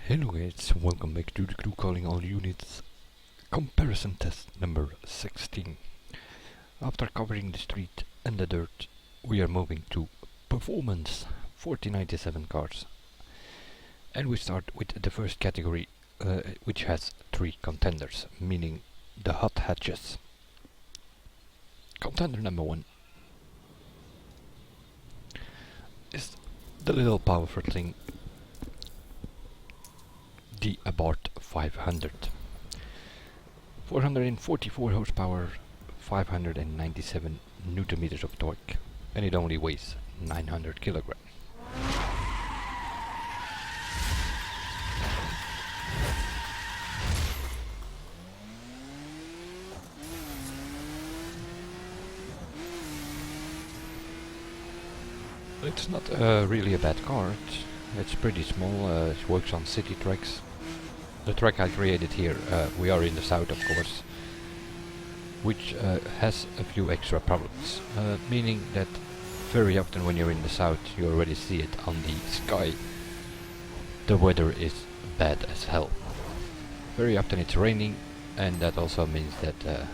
Hello guys, welcome back to the crew calling all units comparison test number 16. After covering the street and the dirt, we are moving to performance 4097 cars. And we start with the first category, which has 3 contenders, meaning the hot hatches. Contender number 1 is the little powerful thing, the Abarth 500. 444 horsepower, 597 newton meters of torque, and it only weighs 900 kilograms. It's not really a bad car. It's pretty small. It works on city tracks. The track I created here, we are in the south of course, which has a few extra problems, meaning that very often when you're in the south you already see it on the sky. The weather is bad as hell. Very often it's raining, and that also means that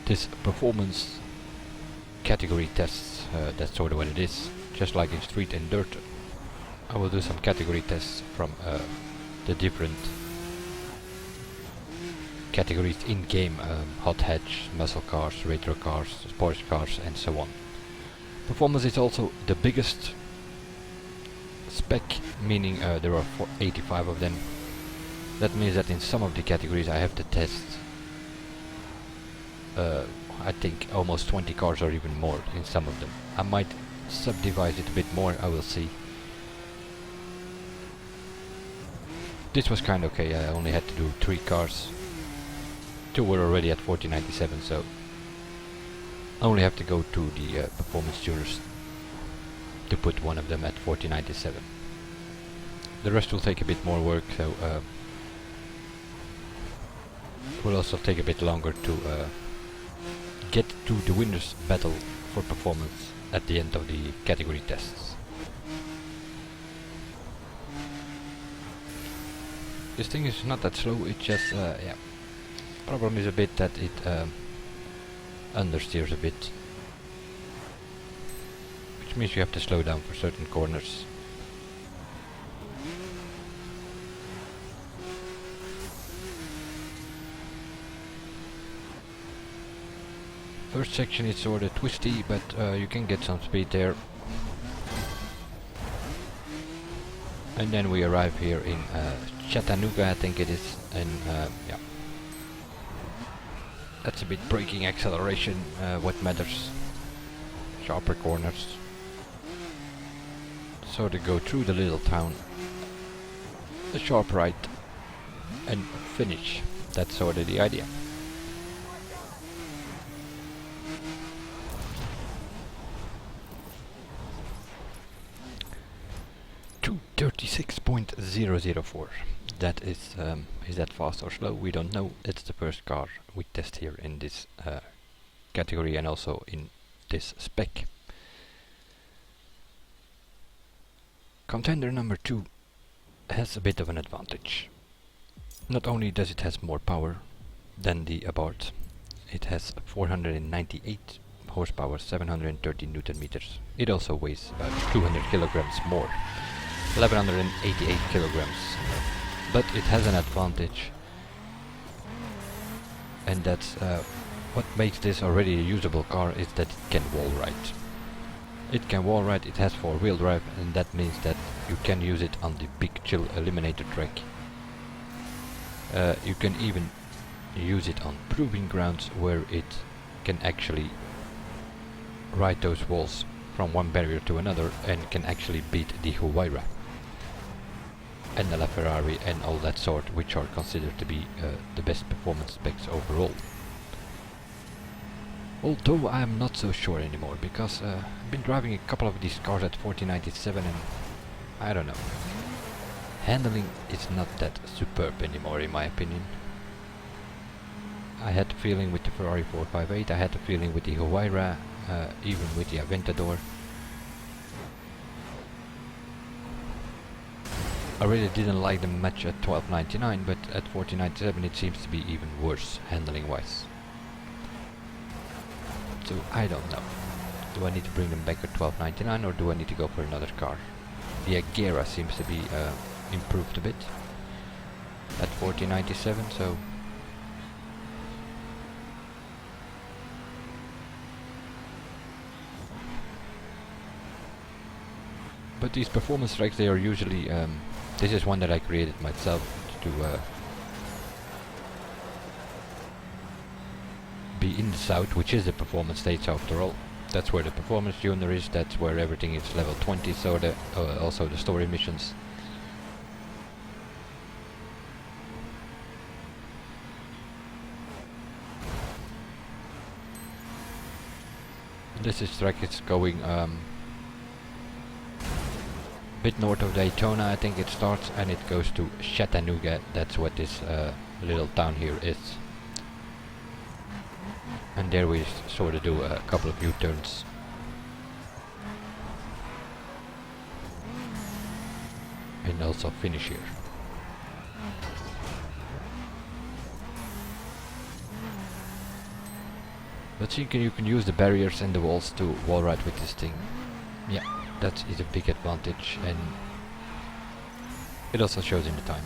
this performance category tests, that's sort of what it is, just like in street and dirt. I will do some category tests from the different categories in game, hot hatch, muscle cars, retro cars, sports cars and so on. Performance is also the biggest spec, meaning there are 85 of them. That means that in some of the categories I have to test I think almost 20 cars or even more in some of them. I might subdivide it a bit more, I will see. This was kind of okay. I only had to do 3 cars. 2 were already at 4097, so I only have to go to the performance tuners to put one of them at 4097. The rest will take a bit more work, so it will also take a bit longer to get to the winners battle for performance at the end of the category tests. This thing is not that slow, it just, yeah. Problem is a bit that it understeers a bit. Which means you have to slow down for certain corners. First section is sort of twisty, but you can get some speed there. And then we arrive here in Chattanooga, I think it is, and yeah. That's a bit braking acceleration, what matters. Sharper corners. So to go through the little town, a sharp right, and finish. That's sort of the idea. To 36.004. That is that fast or slow? We don't know. It's the first car we test here in this category and also in this spec. Contender number 2 has a bit of an advantage. Not only does it has more power than the Abarth, it has 498 horsepower, 730 newton meters. It also weighs about 200 kilograms more, 1188 kilograms. But it has an advantage, and that's what makes this already a usable car, is that it can wall ride. It can wall ride, it has 4-wheel drive, and that means that you can use it on the big chill eliminator track. You can even use it on proving grounds where it can actually ride those walls from one barrier to another and can actually beat the Huayra and the LaFerrari and all that sort, which are considered to be the best performance specs overall. Although I am not so sure anymore, because I've been driving a couple of these cars at 4097 and I don't know. Handling is not that superb anymore in my opinion. I had the feeling with the Ferrari 458, I had the feeling with the Huayra, even with the Aventador. I really didn't like them much at 1299, but at 1497 it seems to be even worse handling wise. So I don't know. Do I need to bring them back at 1299 or do I need to go for another car? The Agera seems to be improved a bit at 1497, so but these performance tracks, they are usually this is one that I created myself to be in the south, which is the performance stage after all. That's where the performance tuner is, that's where everything is level 20, so the also the story missions. This is track, it's going bit north of Daytona, I think it starts, and it goes to Chattanooga. That's what this little town here is. And there we sort of do a couple of U-turns. And also finish here. But see, you can use the barriers and the walls to wall ride with this thing. Yeah, that is a big advantage, and it also shows in the time.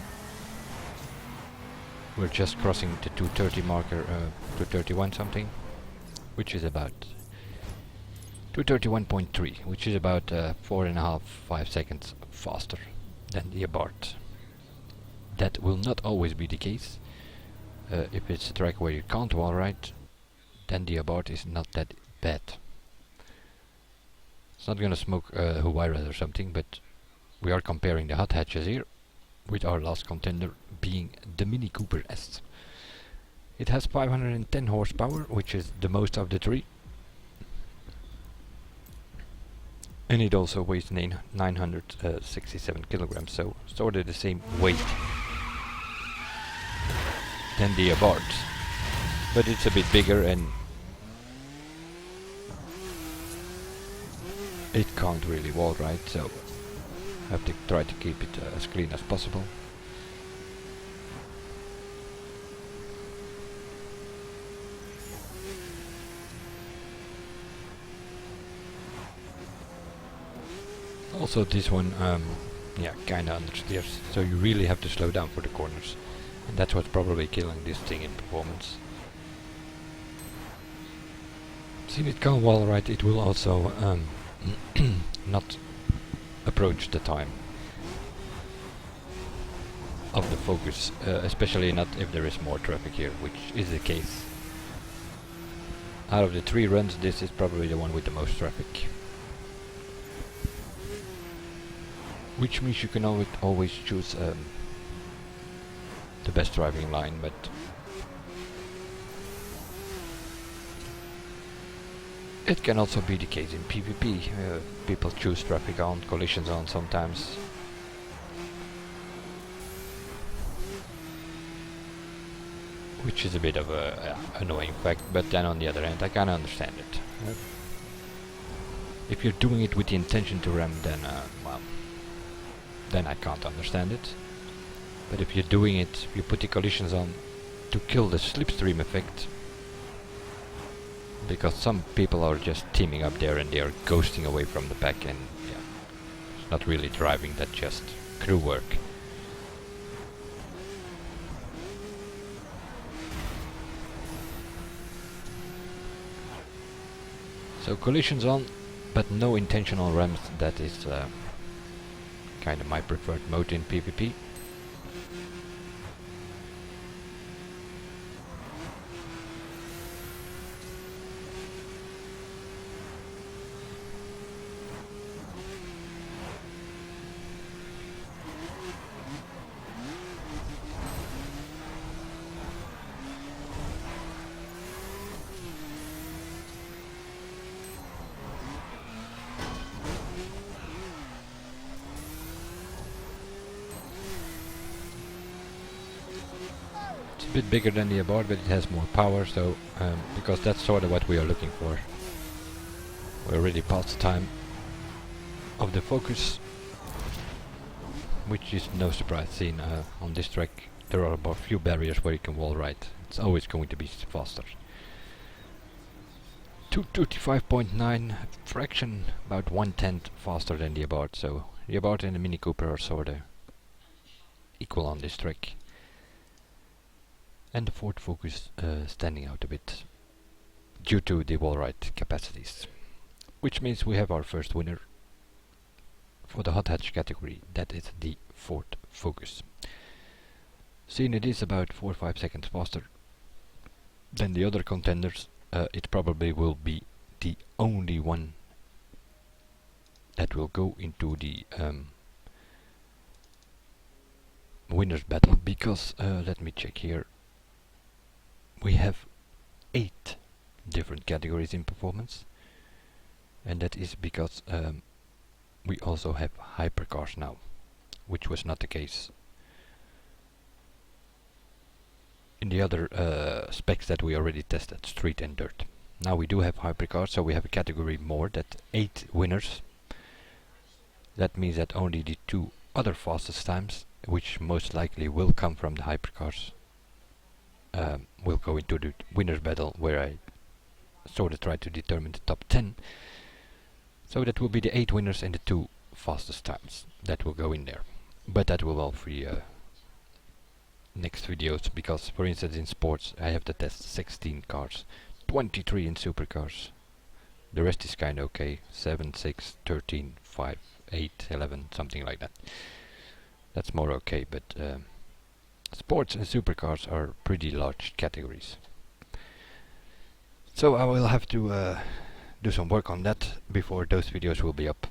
We're just crossing the 230 marker, 231 something, which is about 231.3, which is about 4.5-5 seconds faster than the Abarth. That will not always be the case. If it's a track where you can't wall ride, then the Abarth is not that bad. It's not gonna smoke Huayras or something, but we are comparing the hot hatches here with our last contender being the Mini Cooper S. It has 510 horsepower, which is the most of the three. And it also weighs 967 kilograms, so sort of the same weight than the Abarth. But it's a bit bigger and it can't really wall ride, so I have to try to keep it as clean as possible. Also this one, yeah, kinda understeers, so you really have to slow down for the corners. And that's what's probably killing this thing in performance. Since it can't wall ride, it will also not approach the time of the focus, especially not if there is more traffic here, which is the case. Out of the 3 runs, this is probably the one with the most traffic. Which means you can always choose the best driving line, but it can also be the case in PvP. People choose traffic on, collisions on sometimes. Which is a bit of a annoying fact, but then on the other hand I kinda understand it. If you're doing it with the intention to ram, then well, then I can't understand it. But if you're doing it, you put the collisions on to kill the slipstream effect, because some people are just teaming up there and they are ghosting away from the pack, and yeah, it's not really driving, that's just crew work. So collisions on, but no intentional rams. That is kind of my preferred mode in PvP. A bit bigger than the Abarth, but it has more power, so because that's sort of what we are looking for. We're already past the time of the focus, which is no surprise, seeing on this track there are about few barriers where you can wall ride. It's always going to be faster. 235.9 fraction, about 1/10 faster than the Abarth, so the Abarth and the Mini Cooper are sorta equal on this track. And the Ford Focus standing out a bit due to the wall ride capacities. Which means we have our first winner for the hot hatch category, that is the Ford Focus. Seeing it is about 4 or 5 seconds faster than the other contenders, it probably will be the only one that will go into the winner's battle, because let me check here, we have 8 different categories in performance, and that is because we also have hypercars now, which was not the case in the other specs that we already tested, street and dirt. Now we do have hypercars, so we have a category more, that 8 winners. That means that only the 2 other fastest times, which most likely will come from the hypercars, will go into the winner's battle, where I sort of try to determine the top 10. So that will be the 8 winners and the 2 fastest times that will go in there. But that will all be next videos, because for instance in sports I have to test 16 cars, 23 in supercars. The rest is kinda okay, 7, 6, 13, 5, 8, 11, something like that. That's more okay, but sports and supercars are pretty large categories. So I will have to do some work on that before those videos will be up.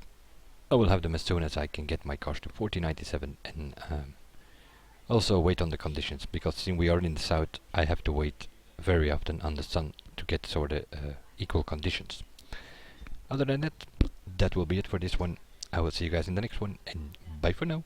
I will have them as soon as I can get my cars to 4097 and also wait on the conditions, because since we are in the south I have to wait very often on the sun to get sort of equal conditions. Other than that, that will be it for this one. I will see you guys in the next one, and bye for now.